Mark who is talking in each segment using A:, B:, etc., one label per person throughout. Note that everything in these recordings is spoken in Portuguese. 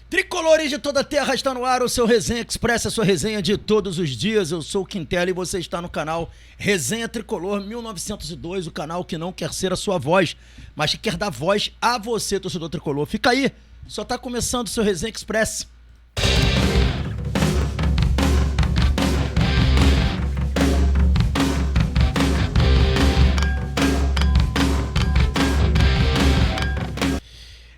A: Tricolores de toda a terra, está no ar o seu Resenha Express, a sua resenha de todos os dias. Eu sou o Quintela e você está no canal Resenha Tricolor 1902, o canal que não quer ser a sua voz, mas que quer dar voz a você, torcedor tricolor. Fica aí, só está começando o seu Resenha Express.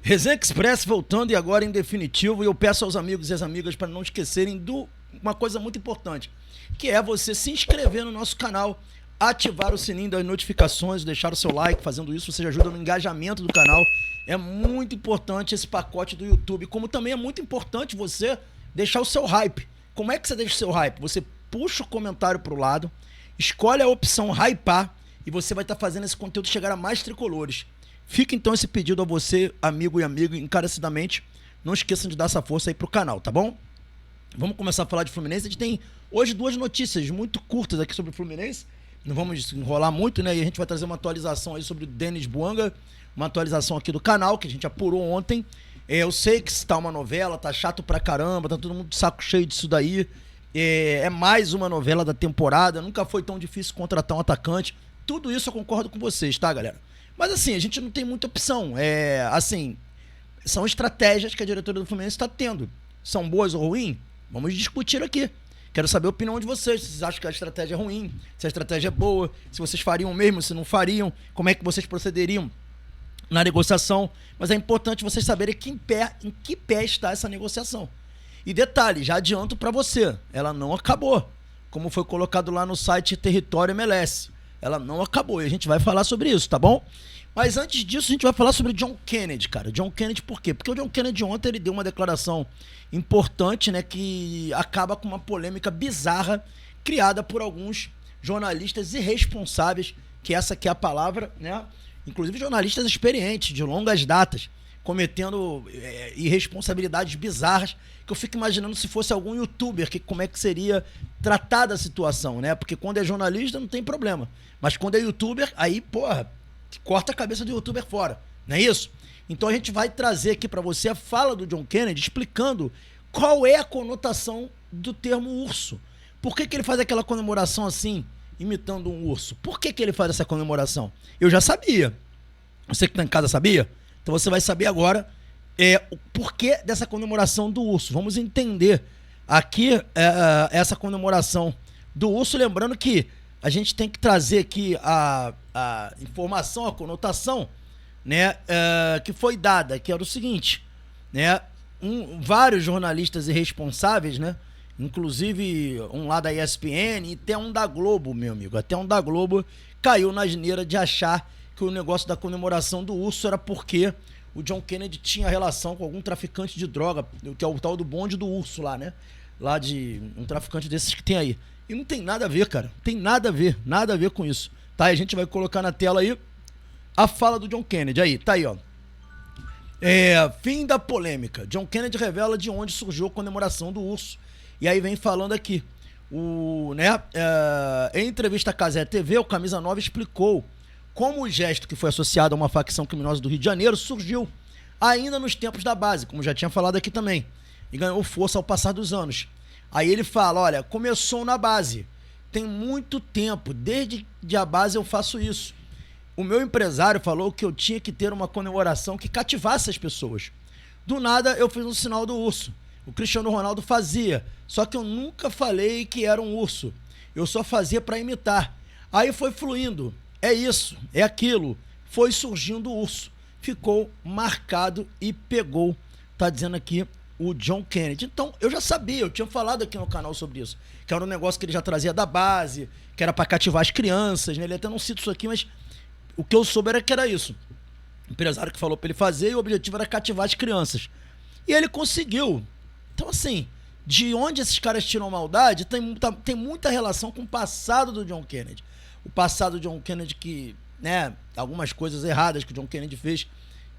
A: Resenha Express voltando e agora em definitivo, e eu peço aos amigos e às amigas para não esquecerem de uma coisa muito importante, que é você se inscrever no nosso canal, ativar o sininho das notificações, deixar o seu like. Fazendo isso você ajuda no engajamento do canal. É muito importante esse pacote do YouTube, como também é muito importante você deixar o seu hype. Como é que você deixa o seu hype? Você puxa o comentário para o lado, escolhe a opção hypar e você vai estar fazendo esse conteúdo chegar a mais tricolores. Fica então esse pedido a você, amigo e amiga, encarecidamente. Não esqueçam de dar essa força aí pro canal, tá bom? Vamos começar a falar de Fluminense. A gente tem hoje duas notícias muito curtas aqui sobre o Fluminense. Não vamos enrolar muito, né? E a gente vai trazer uma atualização aí sobre o Denis Bouanga, uma atualização aqui do canal, que a gente apurou ontem. Eu sei que está uma novela, tá chato pra caramba, tá todo mundo de saco cheio disso daí. É mais uma novela da temporada, nunca foi tão difícil contratar um atacante. Tudo isso eu concordo com vocês, tá, galera? Mas assim, a gente não tem muita opção. São estratégias que a diretoria do Fluminense está tendo. São boas ou ruins? Vamos discutir aqui. Quero saber a opinião de vocês. Se vocês acham que a estratégia é ruim, se a estratégia é boa, se vocês fariam mesmo, se não fariam, como é que vocês procederiam na negociação. Mas é importante vocês saberem em que pé está essa negociação. E detalhe, já adianto para você, ela não acabou. Como foi colocado lá no site Território MLS. Ela não acabou e a gente vai falar sobre isso, tá bom? Mas antes disso, a gente vai falar sobre John Kennedy, cara. John Kennedy por quê? Porque o John Kennedy ontem ele deu uma declaração importante, né? Que acaba com uma polêmica bizarra criada por alguns jornalistas irresponsáveis, que essa aqui é a palavra, né? Inclusive jornalistas experientes, de longas datas, cometendo irresponsabilidades bizarras, que eu fico imaginando se fosse algum youtuber, como é que seria tratada a situação, né? Porque quando é jornalista não tem problema, mas quando é youtuber, aí, porra, corta a cabeça do youtuber fora, não é isso? Então a gente vai trazer aqui pra você a fala do John Kennedy, explicando qual é a conotação do termo urso. Por que ele faz aquela comemoração assim, imitando um urso? Por que ele faz essa comemoração? Eu já sabia. Você que tá em casa sabia? Então você vai saber agora o porquê dessa comemoração do urso. Vamos entender aqui essa comemoração do urso, lembrando que a gente tem que trazer aqui a informação, a conotação, né, que foi dada, que era o seguinte, né, vários jornalistas irresponsáveis, né, inclusive um lá da ESPN e até um da Globo, meu amigo, até um da Globo caiu na asneira de achar que o negócio da comemoração do urso era porque o John Kennedy tinha relação com algum traficante de droga, que é o tal do bonde do urso lá, né? Lá de um traficante desses que tem aí. E não tem nada a ver, cara. Tem nada a ver com isso. Tá? E a gente vai colocar na tela aí a fala do John Kennedy. Aí, tá aí, ó. Fim da polêmica. John Kennedy revela de onde surgiu a comemoração do urso. E aí vem falando aqui. Em entrevista à Cazé TV, o Camisa 9 explicou como o gesto que foi associado a uma facção criminosa do Rio de Janeiro surgiu ainda nos tempos da base, como já tinha falado aqui também, e ganhou força ao passar dos anos. Aí ele fala, olha, começou na base, tem muito tempo, desde a base eu faço isso. O meu empresário falou que eu tinha que ter uma comemoração que cativasse as pessoas. Do nada eu fiz um sinal do urso. O Cristiano Ronaldo fazia, só que eu nunca falei que era um urso. Eu só fazia para imitar. Aí foi fluindo. É isso, é aquilo. Foi surgindo o urso. Ficou marcado e pegou. Tá dizendo aqui o John Kennedy. Então, eu já sabia, eu tinha falado aqui no canal sobre isso. Que era um negócio que ele já trazia da base, que era pra cativar as crianças, né? Ele até não cita isso aqui, mas o que eu soube era que era isso. O empresário que falou pra ele fazer e o objetivo era cativar as crianças. E ele conseguiu. Então, assim, de onde esses caras tiram maldade, tem muita relação com o passado do John Kennedy. O passado do John Kennedy que, né, algumas coisas erradas que o John Kennedy fez,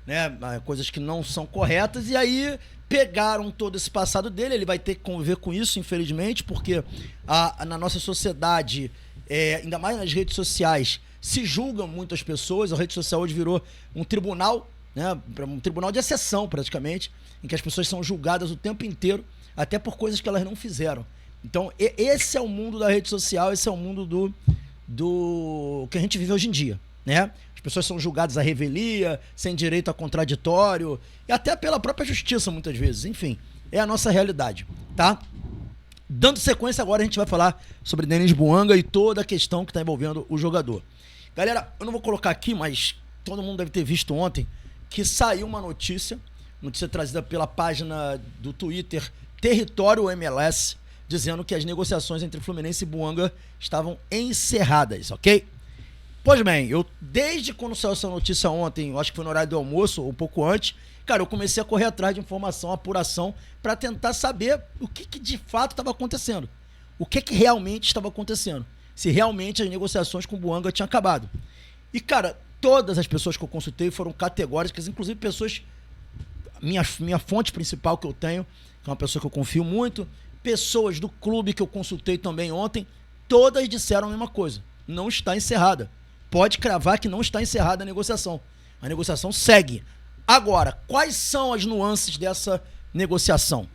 A: né, coisas que não são corretas, e aí pegaram todo esse passado dele. Ele vai ter que conviver com isso, infelizmente, porque na nossa sociedade, ainda mais nas redes sociais, se julgam muitas pessoas. A rede social hoje virou um tribunal né? Um tribunal de exceção, praticamente, em que as pessoas são julgadas o tempo inteiro, até por coisas que elas não fizeram. Então, esse é o mundo da rede social, esse é o mundo do que a gente vive hoje em dia, né? As pessoas são julgadas à revelia, sem direito a contraditório, e até pela própria justiça, muitas vezes. Enfim, é a nossa realidade, tá? Dando sequência, agora a gente vai falar sobre Denis Bouanga e toda a questão que está envolvendo o jogador. Galera, eu não vou colocar aqui, mas todo mundo deve ter visto ontem que saiu uma notícia trazida pela página do Twitter Território MLS, dizendo que as negociações entre Fluminense e Bouanga estavam encerradas, ok? Pois bem, desde quando saiu essa notícia ontem, eu acho que foi no horário do almoço, ou um pouco antes, cara, eu comecei a correr atrás de informação, apuração, para tentar saber o que de fato estava acontecendo. O que realmente estava acontecendo. Se realmente as negociações com o Bouanga tinham acabado. E, cara, todas as pessoas que eu consultei foram categóricas, inclusive pessoas... Minha fonte principal que eu tenho, que é uma pessoa que eu confio muito, pessoas do clube que eu consultei também ontem, todas disseram a mesma coisa. Não está encerrada. Pode cravar que não está encerrada a negociação. A negociação segue. Agora, quais são as nuances dessa negociação?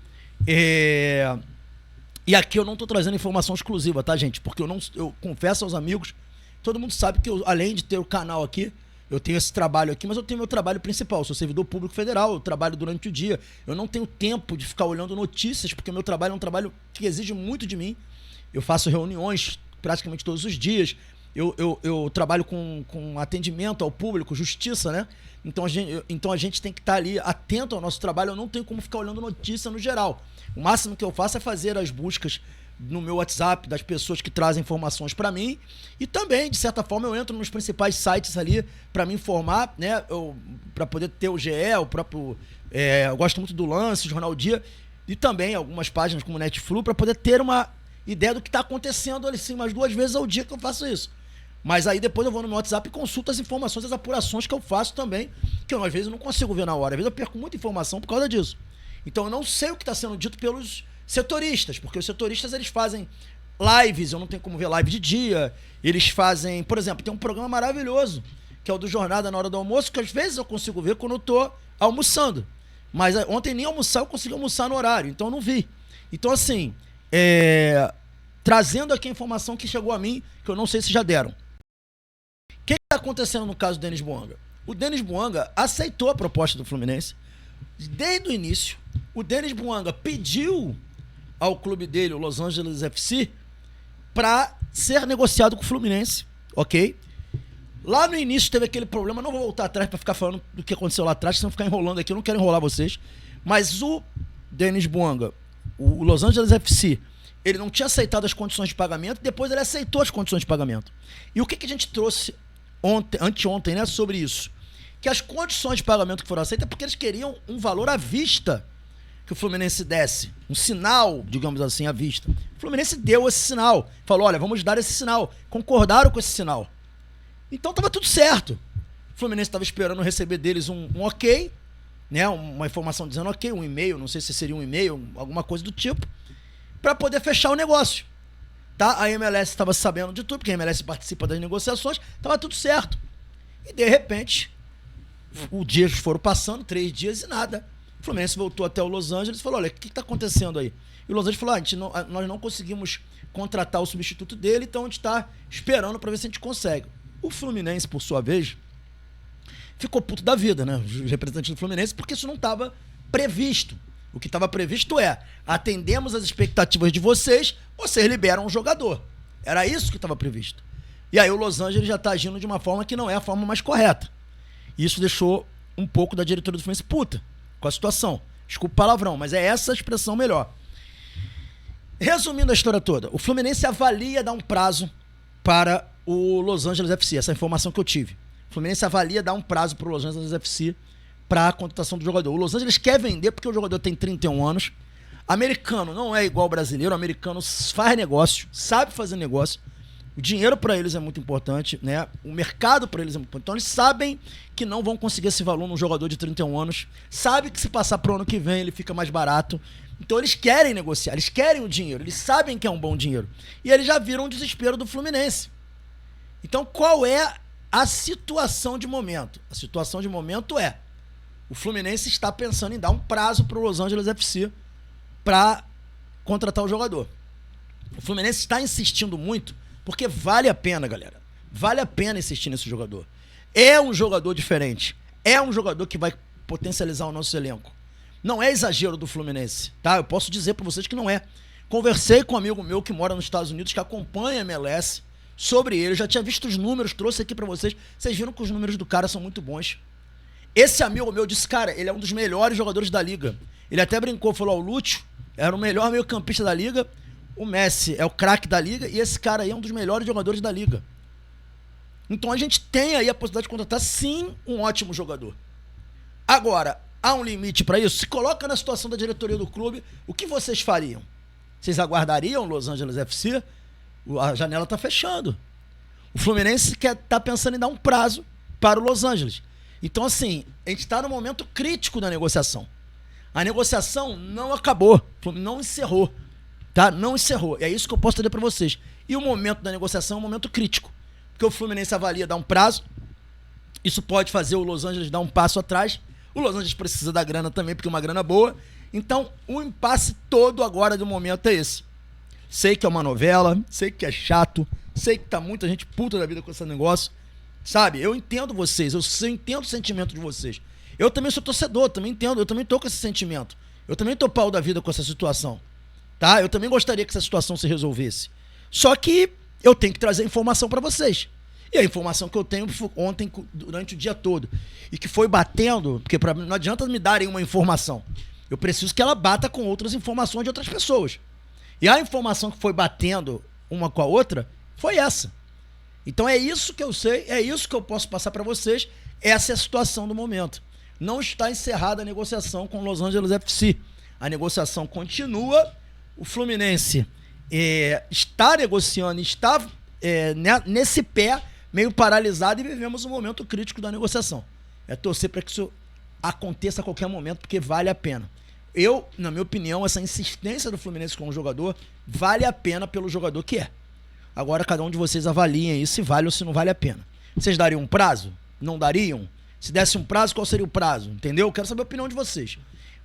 A: E aqui eu não estou trazendo informação exclusiva, tá, gente? Porque eu confesso aos amigos, todo mundo sabe que além de ter o canal aqui, eu tenho esse trabalho aqui, mas eu tenho meu trabalho principal. Eu sou servidor público federal, eu trabalho durante o dia. Eu não tenho tempo de ficar olhando notícias, porque o meu trabalho é um trabalho que exige muito de mim. Eu faço reuniões praticamente todos os dias. Eu trabalho com atendimento ao público, justiça, né? Então a gente tem que estar ali atento ao nosso trabalho. Eu não tenho como ficar olhando notícia no geral. O máximo que eu faço é fazer as buscas no meu WhatsApp das pessoas que trazem informações para mim, e também, de certa forma, eu entro nos principais sites ali para me informar, né? Para poder ter o GE, o próprio... eu gosto muito do Lance, Jornal Dia, e também algumas páginas como o Netflix, para poder ter uma ideia do que está acontecendo ali, sim, umas 2 vezes ao dia que eu faço isso. Mas aí depois eu vou no meu WhatsApp e consulto as informações, as apurações que eu faço também, que eu às vezes não consigo ver na hora, às vezes eu perco muita informação por causa disso. Então eu não sei o que está sendo dito pelos setoristas, porque os setoristas eles fazem lives, eu não tenho como ver live de dia, eles fazem, por exemplo, tem um programa maravilhoso, que é o do Jornada na hora do almoço, que às vezes eu consigo ver quando eu tô almoçando, mas ontem nem almoçar eu consegui almoçar no horário, então eu não vi. Então assim, trazendo aqui a informação que chegou a mim, que eu não sei se já deram. O que está acontecendo no caso do Denis Bouanga? O Denis Bouanga aceitou a proposta do Fluminense, desde o início. O Denis Bouanga pediu ao clube dele, o Los Angeles FC, para ser negociado com o Fluminense, ok? Lá no início teve aquele problema, não vou voltar atrás para ficar falando do que aconteceu lá atrás, senão ficar enrolando aqui, eu não quero enrolar vocês, mas o Denis Bouanga, o Los Angeles FC, ele não tinha aceitado as condições de pagamento, depois ele aceitou as condições de pagamento. E o que a gente trouxe anteontem, né, sobre isso? Que as condições de pagamento que foram aceitas é porque eles queriam um valor à vista que o Fluminense desse, um sinal, digamos assim, à vista. O Fluminense deu esse sinal, falou, olha, vamos dar esse sinal. Concordaram com esse sinal. Então estava tudo certo. O Fluminense estava esperando receber deles um ok, né, uma informação dizendo ok, um e-mail, não sei se seria um e-mail, alguma coisa do tipo, para poder fechar o negócio. Tá? A MLS estava sabendo de tudo, porque a MLS participa das negociações, estava tudo certo. E de repente, os dias foram passando, 3 dias e nada. O Fluminense voltou até o Los Angeles e falou, olha, o que está acontecendo aí? E o Los Angeles falou, nós não conseguimos contratar o substituto dele, então a gente está esperando para ver se a gente consegue. O Fluminense, por sua vez, ficou puto da vida, né? Os representantes do Fluminense, porque isso não estava previsto. O que estava previsto é, atendemos as expectativas de vocês, vocês liberam um jogador. Era isso que estava previsto. E aí o Los Angeles já está agindo de uma forma que não é a forma mais correta. E isso deixou um pouco da diretoria do Fluminense puta com a situação. Desculpa o palavrão, mas é essa a expressão melhor. Resumindo a história toda, o Fluminense avalia dar um prazo para o Los Angeles FC, essa informação que eu tive. O Fluminense avalia dar um prazo para o Los Angeles FC para a contratação do jogador. O Los Angeles quer vender porque o jogador tem 31 anos. Americano não é igual ao brasileiro, o americano faz negócio, sabe fazer negócio. O dinheiro para eles é muito importante, né? O mercado para eles é muito importante. Então eles sabem que não vão conseguir esse valor num jogador de 31 anos. Sabe que se passar pro ano que vem ele fica mais barato. Então eles querem negociar, eles querem o dinheiro, eles sabem que é um bom dinheiro. E eles já viram o desespero do Fluminense. Então qual é a situação de momento? A situação de momento é, O Fluminense está pensando em dar um prazo para o Los Angeles FC para contratar o jogador. O Fluminense está insistindo muito porque vale a pena, galera. Vale a pena insistir nesse jogador. É um jogador diferente. É um jogador que vai potencializar o nosso elenco. Não é exagero do Fluminense, tá? Eu posso dizer para vocês que não é. Conversei com um amigo meu que mora nos Estados Unidos, que acompanha a MLS, sobre ele. Eu já tinha visto os números, trouxe aqui para vocês. Vocês viram que os números do cara são muito bons. Esse amigo meu disse, cara, ele é um dos melhores jogadores da liga. Ele até brincou, falou, o Lúcio era o melhor meio-campista da liga, o Messi é o craque da liga e esse cara aí é um dos melhores jogadores da liga. Então a gente tem aí a possibilidade de contratar, sim, um ótimo jogador. Agora, há um limite para isso? Se coloca na situação da diretoria do clube, o que vocês fariam? Vocês aguardariam o Los Angeles FC? A janela está fechando. O Fluminense tá pensando em dar um prazo para o Los Angeles. Então, assim, a gente está no momento crítico da negociação. A negociação não acabou, não encerrou, tá? Não encerrou. É isso que eu posso dizer para vocês. E o momento da negociação é um momento crítico, porque o Fluminense avalia dar um prazo. Isso pode fazer o Los Angeles dar um passo atrás. O Los Angeles precisa da grana também, porque é uma grana boa. Então, o impasse todo agora do momento é esse. Sei que é uma novela, sei que é chato, sei que tá muita gente puta da vida com esse negócio. Sabe, eu entendo vocês, eu entendo o sentimento de vocês. Eu também sou torcedor, também entendo, eu também tô com esse sentimento. Eu também tô pau da vida com essa situação, tá? Eu também gostaria que essa situação se resolvesse. Só que eu tenho que trazer informação pra vocês. E a informação que eu tenho ontem, durante o dia todo, e que foi batendo, porque não adianta me darem uma informação. Eu preciso que ela bata com outras informações de outras pessoas. E a informação que foi batendo uma com a outra foi essa. Então é isso que eu sei, é isso que eu posso passar para vocês. Essa é a situação do momento. Não está encerrada a negociação com o Los Angeles FC. A negociação continua. O Fluminense está negociando, está nesse pé, meio paralisado, e vivemos um momento crítico da negociação. É torcer para que isso aconteça a qualquer momento, porque vale a pena. Eu, na minha opinião, essa insistência do Fluminense com o jogador vale a pena pelo jogador que é. Agora cada um de vocês avaliem aí se vale ou se não vale a pena. Vocês dariam um prazo? Não dariam? Se desse um prazo, qual seria o prazo? Entendeu? Quero saber a opinião de vocês.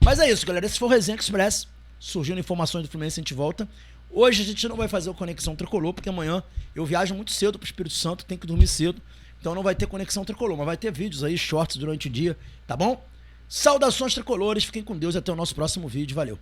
A: Mas é isso, galera. Esse foi o Resenha Express. Surgindo informações do Fluminense, a gente volta. Hoje a gente não vai fazer o Conexão Tricolor, porque amanhã eu viajo muito cedo pro Espírito Santo, tenho que dormir cedo. Então não vai ter Conexão Tricolor, mas vai ter vídeos aí, shorts durante o dia, tá bom? Saudações tricolores, fiquem com Deus e até o nosso próximo vídeo. Valeu!